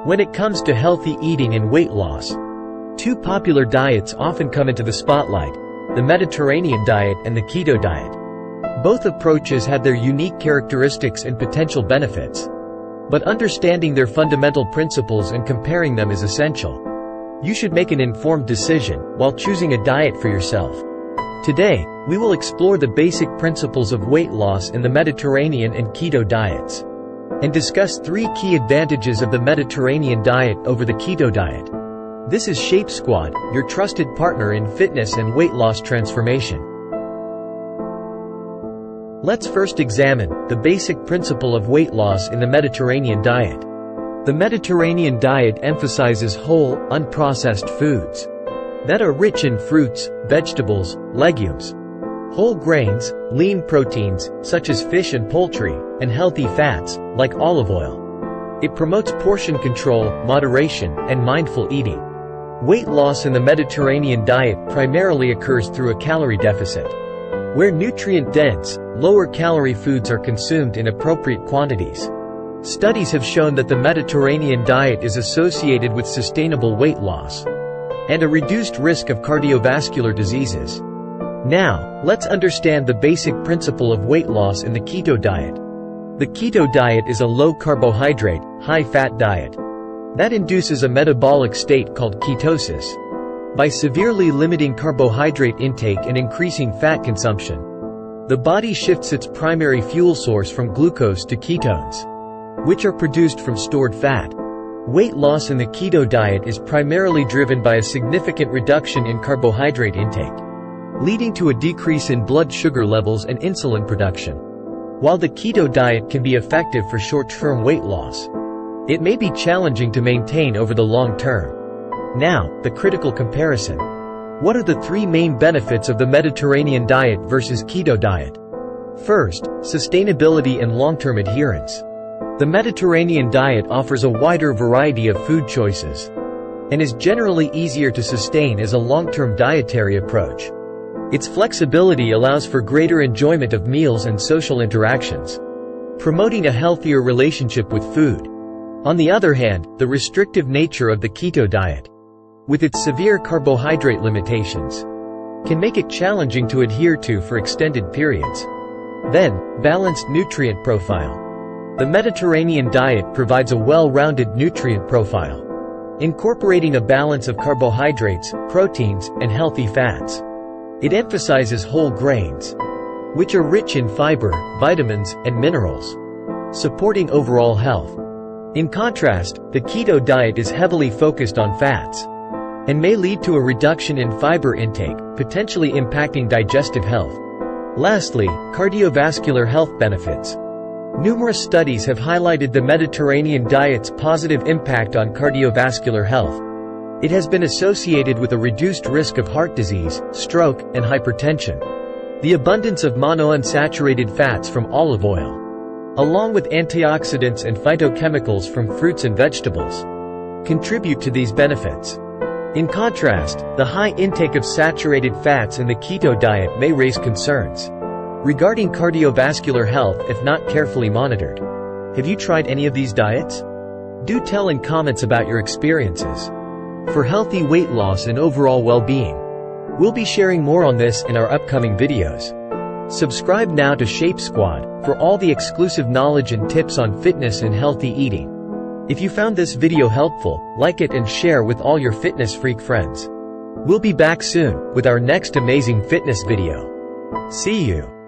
When it comes to healthy eating and weight loss, two popular diets often come into the spotlight: the Mediterranean diet and the Keto diet. Both approaches have their unique characteristics and potential benefits, but understanding their fundamental principles and comparing them is essential. You should make an informed decision while choosing a diet for yourself. Today, we will explore the basic principles of weight loss in the Mediterranean and Keto diets, and discuss 3 key advantages of the Mediterranean diet over the Keto diet. This is Shape Squad, your trusted partner in fitness and weight loss transformation. Let's first examine the basic principle of weight loss in the Mediterranean diet. The Mediterranean diet emphasizes whole, unprocessed foods that are rich in fruits, vegetables, legumes, whole grains, lean proteins, such as fish and poultry, and healthy fats, like olive oil. It promotes portion control, moderation, and mindful eating. Weight loss in the Mediterranean diet primarily occurs through a calorie deficit, where nutrient-dense, lower-calorie foods are consumed in appropriate quantities. Studies have shown that the Mediterranean diet is associated with sustainable weight loss and a reduced risk of cardiovascular diseases. Now, let's understand the basic principle of weight loss in the Keto diet. The Keto diet is a low-carbohydrate, high-fat diet that induces a metabolic state called ketosis by severely limiting carbohydrate intake and increasing fat consumption. The body shifts its primary fuel source from glucose to ketones, which are produced from stored fat. Weight loss in the Keto diet is primarily driven by a significant reduction in carbohydrate intake, leading to a decrease in blood sugar levels and insulin production. While the Keto diet can be effective for short-term weight loss, it may be challenging to maintain over the long term. Now, the critical comparison. What are the 3 main benefits of the Mediterranean diet versus Keto diet? First, sustainability and long-term adherence. The Mediterranean diet offers a wider variety of food choices and is generally easier to sustain as a long-term dietary approach. Its flexibility allows for greater enjoyment of meals and social interactions, promoting a healthier relationship with food. On the other hand, the restrictive nature of the Keto diet, with its severe carbohydrate limitations, can make it challenging to adhere to for extended periods. Then, balanced nutrient profile. The Mediterranean diet provides a well-rounded nutrient profile, incorporating a balance of carbohydrates, proteins, and healthy fats. It emphasizes whole grains, which are rich in fiber, vitamins, and minerals, supporting overall health. In contrast, the Keto diet is heavily focused on fats and may lead to a reduction in fiber intake, potentially impacting digestive health. Lastly, cardiovascular health benefits. Numerous studies have highlighted the Mediterranean diet's positive impact on cardiovascular health. It has been associated with a reduced risk of heart disease, stroke, and hypertension. The abundance of monounsaturated fats from olive oil, along with antioxidants and phytochemicals from fruits and vegetables, contribute to these benefits. In contrast, the high intake of saturated fats in the Keto diet may raise concerns regarding cardiovascular health if not carefully monitored. Have you tried any of these diets? Do tell in comments about your experiences. For healthy weight loss and overall well-being, we'll be sharing more on this in our upcoming videos. Subscribe now to Shape Squad for all the exclusive knowledge and tips on fitness and healthy eating. If you found this video helpful, like it and share with all your fitness freak friends. We'll be back soon with our next amazing fitness video. See you.